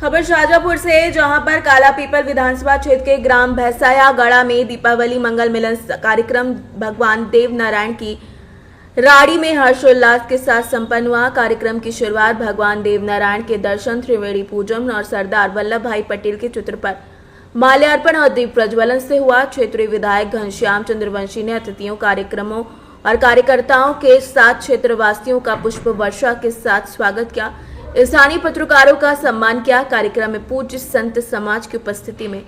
खबर शाजापुर से, जहां पर काला पीपल विधानसभा क्षेत्र के ग्राम भैंसाया गड़ा में दीपावली मंगल मिलन कार्यक्रम भगवान देव नारायण की राड़ी में हर्षोल्लास के साथ संपन्न हुआ। कार्यक्रम की शुरुआत भगवान देव नारायण के दर्शन, त्रिवेणी पूजन और सरदार वल्लभ भाई पटेल के चित्र पर माल्यार्पण और दीप प्रज्वलन से हुआ। क्षेत्रीय विधायक घनश्याम चंद्रवंशी ने अतिथियों, कार्यक्रमों और कार्यकर्ताओं के साथ क्षेत्रवासियों का पुष्प वर्षा के साथ स्वागत किया। स्थानीय पत्रकारों का सम्मान किया। कार्यक्रम में पूज्य संत समाज की उपस्थिति में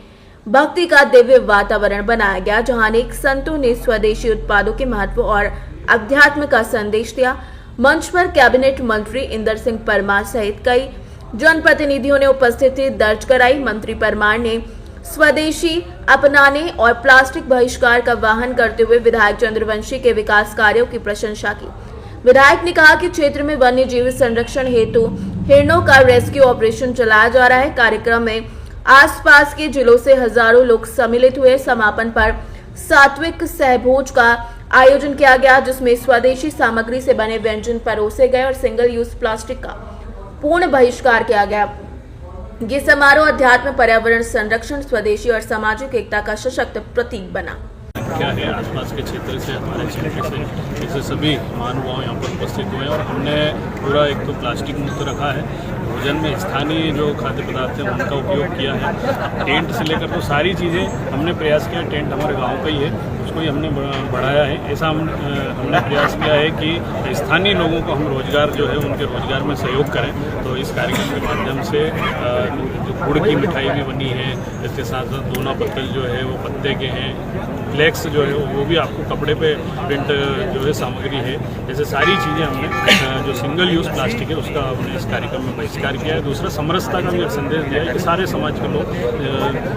भक्ति का दिव्य वातावरण बनाया गया, जहां अनेक संतों ने स्वदेशी उत्पादों के महत्व और अध्यात्म का संदेश दिया। मंच पर कैबिनेट मंत्री इंदर सिंह परमार सहित कई जनप्रतिनिधियों ने उपस्थिति दर्ज कराई। मंत्री परमार ने स्वदेशी अपनाने और प्लास्टिक बहिष्कार का वाहन करते हुए विधायक चंद्रवंशी के विकास कार्यों की प्रशंसा की। विधायक ने कहा कि क्षेत्र में वन्य जीव संरक्षण हेतु हिरणों का रेस्क्यू ऑपरेशन चलाया जा रहा है। कार्यक्रम में आसपास के जिलों से हजारों लोग सम्मिलित हुए। समापन पर सात्विक सहभोज का आयोजन किया गया, जिसमें स्वदेशी सामग्री से बने व्यंजन परोसे गए और सिंगल यूज प्लास्टिक का पूर्ण बहिष्कार किया गया। ये समारोह अध्यात्म, पर्यावरण संरक्षण, स्वदेशी और सामाजिक एकता का सशक्त प्रतीक बना। क्या है, आसपास के क्षेत्र से, हमारे क्षेत्र से ऐसे सभी महानुभाव यहाँ पर उपस्थित हुए और हमने पूरा एक तो प्लास्टिक मुक्त रखा है। भोजन में स्थानीय जो खाद्य पदार्थ हैं उनका उपयोग किया है। टेंट से लेकर तो सारी चीज़ें हमने प्रयास किया। टेंट हमारे गांव का ही है, उसको ही हमने बढ़ाया है। ऐसा हमने प्रयास किया है कि स्थानीय लोगों को हम रोजगार जो है उनके रोजगार में सहयोग करें। तो इस कार्यक्रम के माध्यम से जो गुड़ की मिठाई भी बनी है, इसके साथ साथ दोना पत्तल जो है वो पत्ते के हैं, फ्लेक्स जो है वो भी आपको कपड़े पे प्रिंट जो है सामग्री है। ऐसे सारी चीज़ें हमने जो सिंगल यूज़ प्लास्टिक है उसका हमने इस कार्यक्रम में बहिष्कार किया है। दूसरा, समरसता का भी एक संदेश दिया है कि सारे समाज के लोग,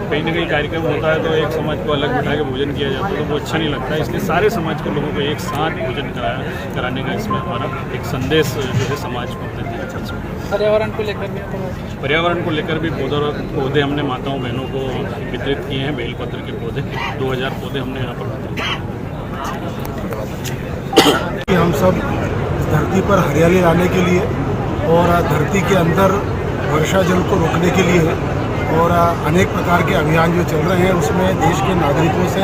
कहीं ना कहीं कार्यक्रम होता है तो एक समाज को अलग बिठा के भोजन किया जाता है तो वो अच्छा नहीं लगता है। इसलिए सारे समाज के लोगों को एक साथ भोजन कराने का इसमें हमारा एक संदेश जो है समाज को हमने दिया। पर्यावरण को लेकर भी पौधे हमने माताओं बहनों को वितरित किए हैं। बेलपत्र के पौधे 2000 पौधे हमने यहाँ पर वितरित किए। हम सब धरती पर हरियाली लाने के लिए और धरती के अंदर वर्षा जल को रोकने के लिए और अनेक प्रकार के अभियान जो चल रहे हैं उसमें देश के नागरिकों से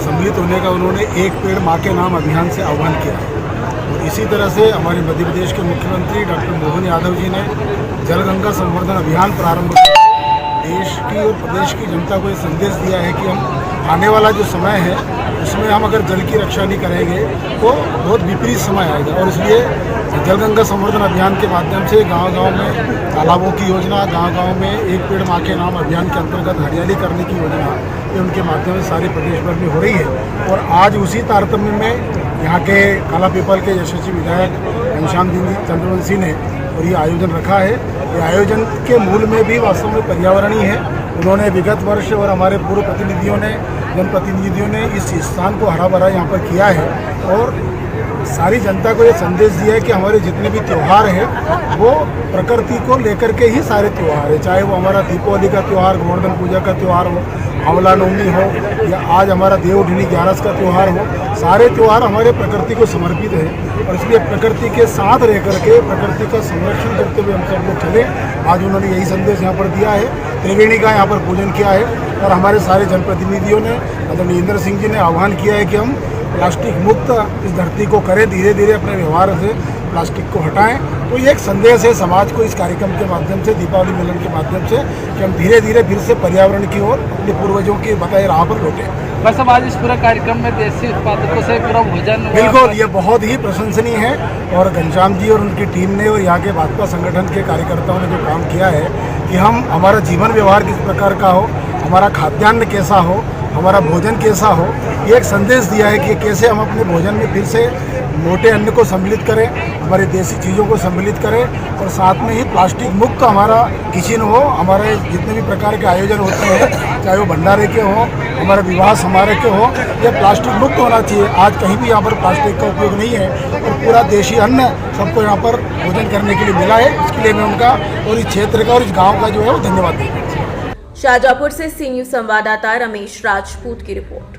सम्मिलित होने का उन्होंने एक पेड़ माँ के नाम अभियान से आह्वान किया है। और इसी तरह से हमारे मध्य प्रदेश के मुख्यमंत्री डॉक्टर मोहन यादव जी ने जल गंगा संवर्धन अभियान प्रारंभ किया। देश की और प्रदेश की जनता को ये संदेश दिया है कि हम आने वाला जो समय है उसमें हम अगर जल की रक्षा नहीं करेंगे तो बहुत विपरीत समय आएगा। और इसलिए जल गंगा संवर्धन अभियान के माध्यम से गांव-गांव में तालाबों की योजना, गांव-गांव में एक पेड़ माँ के नाम अभियान के अंतर्गत हरियाली करने की योजना, ये उनके माध्यम से सारे प्रदेश भर में हो रही है। और आज उसी तारतम्य में यहाँ के काला पीपल के यशस्वी विधायक घनश्याम चंद्रवंशी ने और ये आयोजन रखा है। ये आयोजन के मूल में भी वास्तव में पर्यावरणीय है। उन्होंने विगत वर्ष और हमारे पूर्व जनप्रतिनिधियों ने इस स्थान को हरा भरा यहाँ पर किया है और सारी जनता को ये संदेश दिया है कि हमारे जितने भी त्यौहार हैं वो प्रकृति को लेकर के ही सारे त्यौहार है। चाहे वो हमारा दीपावली का त्यौहार, गोवर्धन पूजा का त्यौहार हो, आंवला नवमी हो या आज हमारा देवउठनी 11 का त्यौहार हो, सारे त्यौहार हमारे प्रकृति को समर्पित है। और इसलिए प्रकृति के साथ रह करके प्रकृति का संरक्षण करते हुए हम सब लोग चले। आज उन्होंने यही संदेश यहाँ पर दिया है। त्रिवेणी का यहाँ पर पूजन किया है और हमारे सारे जनप्रतिनिधियों ने, आदरणीय इंदर सिंह जी ने आह्वान किया है कि हम प्लास्टिक मुक्त इस धरती को करें, धीरे धीरे अपने व्यवहार से प्लास्टिक को हटाएं। तो ये एक संदेश है समाज को इस कार्यक्रम के माध्यम से, दीपावली मिलन के माध्यम से, कि हम धीरे धीरे फिर से पर्यावरण की ओर, अपने पूर्वजों की बताए राह पर लौटें। बस अब आज इस पूरा कार्यक्रम में देसी उत्पादकों से पूरा भोजन, बिल्कुल ये बहुत ही प्रशंसनीय है। और घनश्याम जी और उनकी टीम ने और यहाँ के भाजपा संगठन के कार्यकर्ताओं ने जो काम किया है कि हम हमारा जीवन व्यवहार किस प्रकार का हो, हमारा खाद्यान्न कैसा हो, हमारा भोजन कैसा हो, ये एक संदेश दिया है कि कैसे हम अपने भोजन में फिर से मोटे अन्न को सम्मिलित करें, हमारी देसी चीज़ों को सम्मिलित करें और साथ में ही प्लास्टिक मुक्त हमारा किचन हो। हमारे जितने भी प्रकार के आयोजन होते हैं, चाहे वो भंडारे के हों, हमारे विवाह समारोह के हो, ये प्लास्टिक मुक्त होना चाहिए। आज कहीं भी यहाँ पर प्लास्टिक का उपयोग नहीं है और पूरा देशी अन्न सबको यहाँ पर भोजन करने के लिए मिला है। इसके लिए मैं उनका और इस क्षेत्र का और इस गाँव का जो है वो धन्यवाद देता हूँ। शाजापुर से सी न्यूज़ संवाददाता रमेश राजपूत की रिपोर्ट।